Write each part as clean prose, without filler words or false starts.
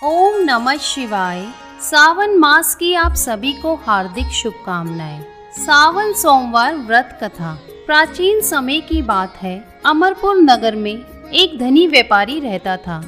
ओम नमः शिवाय। सावन मास की आप सभी को हार्दिक शुभकामनाएं। सावन सोमवार व्रत कथा। प्राचीन समय की बात है। अमरपुर नगर में एक धनी व्यापारी रहता था।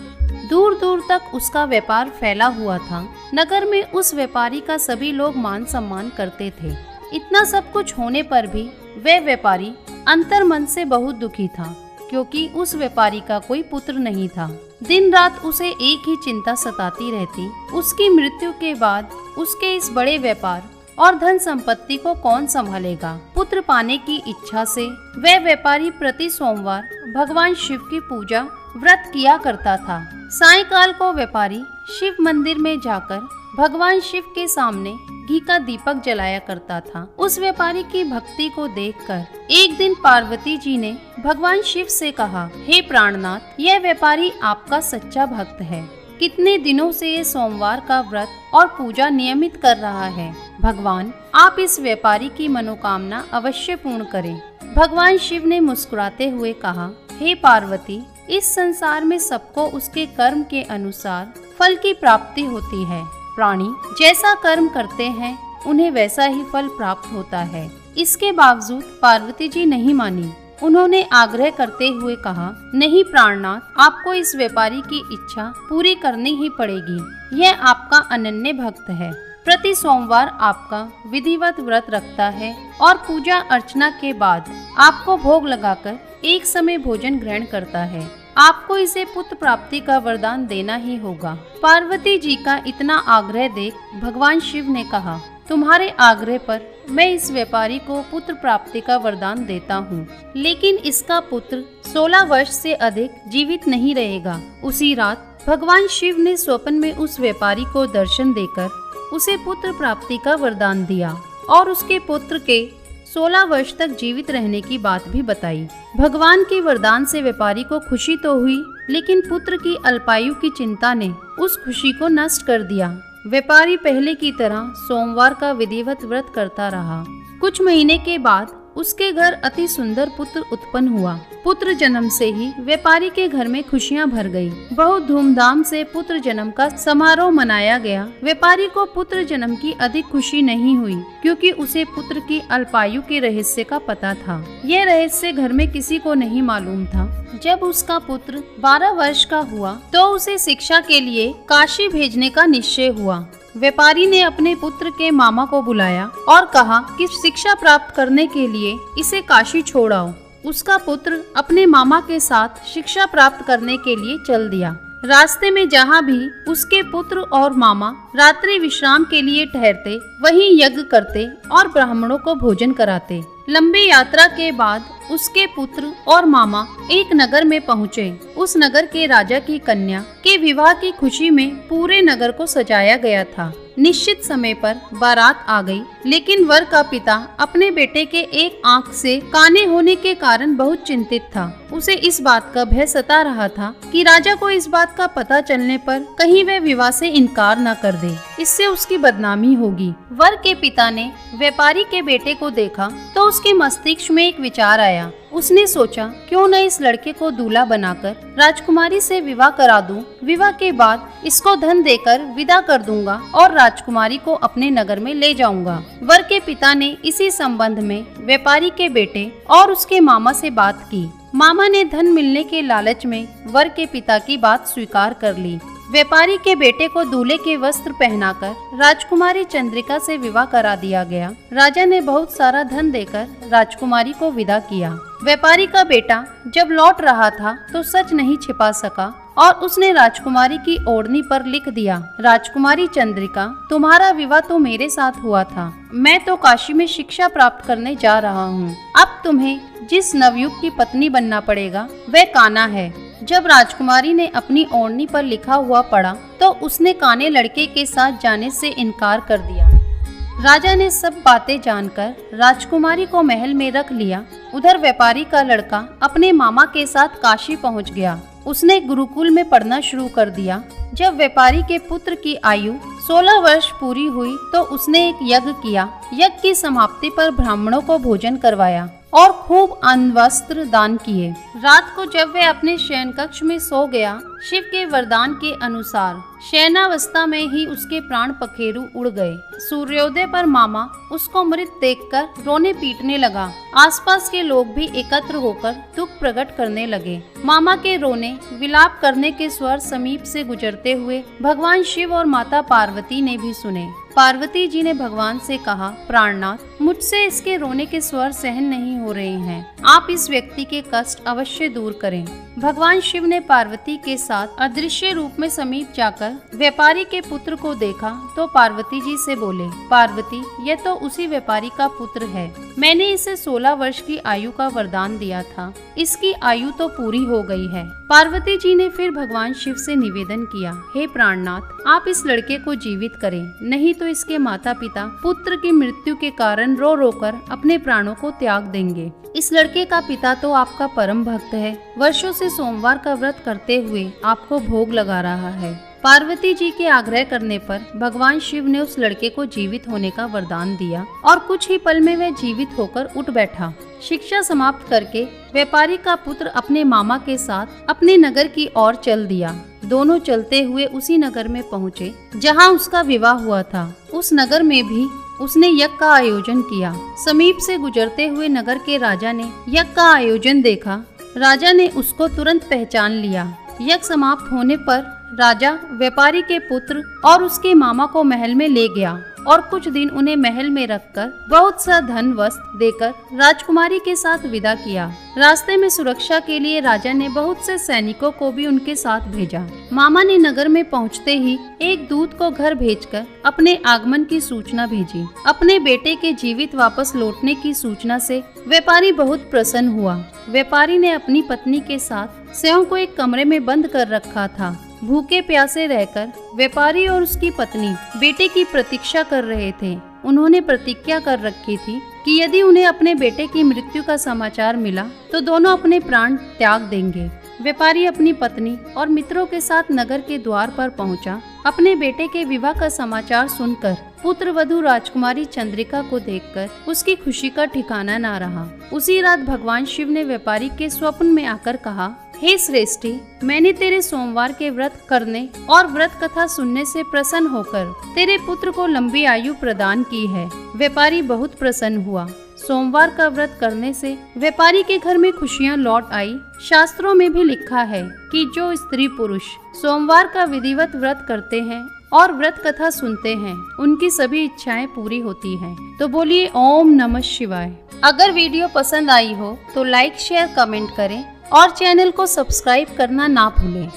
दूर दूर तक उसका व्यापार फैला हुआ था। नगर में उस व्यापारी का सभी लोग मान सम्मान करते थे। इतना सब कुछ होने पर भी वह व्यापारी अंतर मन से बहुत दुखी था, क्योंकि उस व्यापारी का कोई पुत्र नहीं था। दिन रात उसे एक ही चिंता सताती रहती, उसकी मृत्यु के बाद उसके इस बड़े व्यापार और धन संपत्ति को कौन संभालेगा। पुत्र पाने की इच्छा से वह व्यापारी प्रति सोमवार भगवान शिव की पूजा व्रत किया करता था। सायंकाल को व्यापारी शिव मंदिर में जाकर भगवान शिव के सामने घी का दीपक जलाया करता था। उस व्यापारी की भक्ति को देखकर एक दिन पार्वती जी ने भगवान शिव से कहा, हे प्राणनाथ, यह व्यापारी आपका सच्चा भक्त है। कितने दिनों से ये सोमवार का व्रत और पूजा नियमित कर रहा है। भगवान, आप इस व्यापारी की मनोकामना अवश्य पूर्ण करें। भगवान शिव ने मुस्कुराते हुए कहा, हे पार्वती, इस संसार में सबको उसके कर्म के अनुसार फल की प्राप्ति होती है। प्राणी जैसा कर्म करते हैं उन्हें वैसा ही फल प्राप्त होता है। इसके बावजूद पार्वती जी नहीं मानी। उन्होंने आग्रह करते हुए कहा, नहीं प्राणनाथ, आपको इस व्यापारी की इच्छा पूरी करनी ही पड़ेगी। यह आपका अनन्य भक्त है। प्रति सोमवार आपका विधिवत व्रत रखता है और पूजा अर्चना के बाद आपको भोग लगाकर एक समय भोजन ग्रहण करता है। आपको इसे पुत्र प्राप्ति का वरदान देना ही होगा। पार्वती जी का इतना आग्रह देख भगवान शिव ने कहा, तुम्हारे आग्रह पर मैं इस व्यापारी को पुत्र प्राप्ति का वरदान देता हूँ, लेकिन इसका पुत्र 16 वर्ष से अधिक जीवित नहीं रहेगा। उसी रात भगवान शिव ने स्वप्न में उस व्यापारी को दर्शन देकर उसे पुत्र प्राप्ति का वरदान दिया और उसके पुत्र के 16 वर्ष तक जीवित रहने की बात भी बताई। भगवान के वरदान से व्यापारी को खुशी तो हुई, लेकिन पुत्र की अल्पायु की चिंता ने उस खुशी को नष्ट कर दिया। व्यापारी पहले की तरह सोमवार का विधिवत व्रत करता रहा। कुछ महीने के बाद उसके घर अति सुंदर पुत्र उत्पन्न हुआ। पुत्र जन्म से ही व्यापारी के घर में खुशियां भर गई। बहुत धूमधाम से पुत्र जन्म का समारोह मनाया गया। व्यापारी को पुत्र जन्म की अधिक खुशी नहीं हुई, क्योंकि उसे पुत्र की अल्पायु के रहस्य का पता था। यह रहस्य घर में किसी को नहीं मालूम था। जब उसका पुत्र 12 वर्ष का हुआ तो उसे शिक्षा के लिए काशी भेजने का निश्चय हुआ। व्यापारी ने अपने पुत्र के मामा को बुलाया और कहा कि शिक्षा प्राप्त करने के लिए इसे काशी छोड़ाओ। उसका पुत्र अपने मामा के साथ शिक्षा प्राप्त करने के लिए चल दिया। रास्ते में जहाँ भी उसके पुत्र और मामा रात्रि विश्राम के लिए ठहरते, वहीं यज्ञ करते और ब्राह्मणों को भोजन कराते। लंबी यात्रा के बाद उसके पुत्र और मामा एक नगर में पहुँचे। उस नगर के राजा की कन्या के विवाह की खुशी में पूरे नगर को सजाया गया था। निश्चित समय पर बारात आ गई, लेकिन वर का पिता अपने बेटे के एक आंख से काने होने के कारण बहुत चिंतित था। उसे इस बात का भय सता रहा था कि राजा को इस बात का पता चलने पर कहीं वह विवाह से इनकार न कर दे, इससे उसकी बदनामी होगी। वर के पिता ने व्यापारी के बेटे को देखा तो उसके मस्तिष्क में एक विचार आया। उसने सोचा, क्यों न इस लड़के को दूल्हा बनाकर राजकुमारी से विवाह करा दूं। विवाह के बाद इसको धन देकर विदा कर दूंगा और राजकुमारी को अपने नगर में ले जाऊंगा। वर के पिता ने इसी संबंध में व्यापारी के बेटे और उसके मामा से बात की। मामा ने धन मिलने के लालच में वर के पिता की बात स्वीकार कर ली। व्यापारी के बेटे को दूल्हे के वस्त्र पहनाकर राजकुमारी चंद्रिका से विवाह करा दिया गया। राजा ने बहुत सारा धन देकर राजकुमारी को विदा किया। व्यापारी का बेटा जब लौट रहा था तो सच नहीं छिपा सका और उसने राजकुमारी की ओढ़नी पर लिख दिया, राजकुमारी चंद्रिका, तुम्हारा विवाह तो मेरे साथ हुआ था। मैं तो काशी में शिक्षा प्राप्त करने जा रहा हूँ। अब तुम्हें जिस नवयुग की पत्नी बनना पड़ेगा वह कान्हा है। जब राजकुमारी ने अपनी ओढ़नी पर लिखा हुआ पढ़ा तो उसने काने लड़के के साथ जाने से इनकार कर दिया। राजा ने सब बातें जानकर राजकुमारी को महल में रख लिया। उधर व्यापारी का लड़का अपने मामा के साथ काशी पहुंच गया। उसने गुरुकुल में पढ़ना शुरू कर दिया। जब व्यापारी के पुत्र की आयु 16 वर्ष पूरी हुई तो उसने एक यज्ञ किया। यज्ञ की समाप्ति पर ब्राह्मणों को भोजन करवाया और खूब अन्न वस्त्र दान किए। रात को जब वह अपने शयन कक्ष में सो गया, शिव के वरदान के अनुसार शयनावस्था में ही उसके प्राण पखेरु उड़ गए। सूर्योदय पर मामा उसको मृत देखकर रोने पीटने लगा। आसपास के लोग भी एकत्र होकर दुख प्रकट करने लगे। मामा के रोने विलाप करने के स्वर समीप से गुजरते हुए भगवान शिव और माता पार्वती ने भी सुने। पार्वती जी ने भगवान से कहा, प्राणनाथ, मुझसे इसके रोने के स्वर सहन नहीं हो रहे हैं, आप इस व्यक्ति के कष्ट अवश्य दूर करें। भगवान शिव ने पार्वती के साथ अदृश्य रूप में समीप जाकर व्यापारी के पुत्र को देखा तो पार्वती जी से बोले, पार्वती, यह तो उसी व्यापारी का पुत्र है। मैंने इसे 16 वर्ष की आयु का वरदान दिया था, इसकी आयु तो पूरी हो गई है। पार्वती जी ने फिर भगवान शिव से निवेदन किया, हे प्राणनाथ, आप इस लड़के को जीवित करें, नहीं तो इसके माता पिता पुत्र की मृत्यु के कारण रो रो कर अपने प्राणों को त्याग देंगे। इस लड़के का पिता तो आपका परम भक्त है, वर्षों से सोमवार का व्रत करते हुए आपको भोग लगा रहा है। पार्वती जी के आग्रह करने पर भगवान शिव ने उस लड़के को जीवित होने का वरदान दिया और कुछ ही पल में वह जीवित होकर उठ बैठा। शिक्षा समाप्त करके व्यापारी का पुत्र अपने मामा के साथ अपने नगर की ओर चल दिया। दोनों चलते हुए उसी नगर में पहुँचे जहाँ उसका विवाह हुआ था। उस नगर में भी उसने यज्ञ का आयोजन किया। समीप से गुजरते हुए नगर के राजा ने यज्ञ का आयोजन देखा। राजा ने उसको तुरंत पहचान लिया। यज्ञ समाप्त होने पर राजा व्यापारी के पुत्र और उसके मामा को महल में ले गया और कुछ दिन उन्हें महल में रखकर बहुत सा धन वस्त्र देकर राजकुमारी के साथ विदा किया। रास्ते में सुरक्षा के लिए राजा ने बहुत से सैनिकों को भी उनके साथ भेजा। मामा ने नगर में पहुंचते ही एक दूत को घर भेजकर अपने आगमन की सूचना भेजी। अपने बेटे के जीवित वापस लौटने की सूचना से व्यापारी बहुत प्रसन्न हुआ। व्यापारी ने अपनी पत्नी के साथ स्वयं को एक कमरे में बंद कर रखा था। भूखे प्यासे रहकर व्यापारी और उसकी पत्नी बेटे की प्रतीक्षा कर रहे थे। उन्होंने प्रतिज्ञा कर रखी थी कि यदि उन्हें अपने बेटे की मृत्यु का समाचार मिला तो दोनों अपने प्राण त्याग देंगे। व्यापारी अपनी पत्नी और मित्रों के साथ नगर के द्वार पर पहुंचा। अपने बेटे के विवाह का समाचार सुनकर पुत्र वधू राजकुमारी चंद्रिका को देखकर उसकी खुशी का ठिकाना न रहा। उसी रात भगवान शिव ने व्यापारी के स्वप्न में आकर कहा, हे श्रेष्ठी, मैंने तेरे सोमवार के व्रत करने और व्रत कथा सुनने से प्रसन्न होकर तेरे पुत्र को लंबी आयु प्रदान की है। व्यापारी बहुत प्रसन्न हुआ। सोमवार का व्रत करने से व्यापारी के घर में खुशियां लौट आई। शास्त्रों में भी लिखा है कि जो स्त्री पुरुष सोमवार का विधिवत व्रत करते हैं और व्रत कथा सुनते हैं, उनकी सभी इच्छाएं पूरी होती हैं। तो बोलिए ओम नमः शिवाय। अगर वीडियो पसंद आई हो तो लाइक, शेयर, कमेंट करें और चैनल को सब्सक्राइब करना ना भूलें।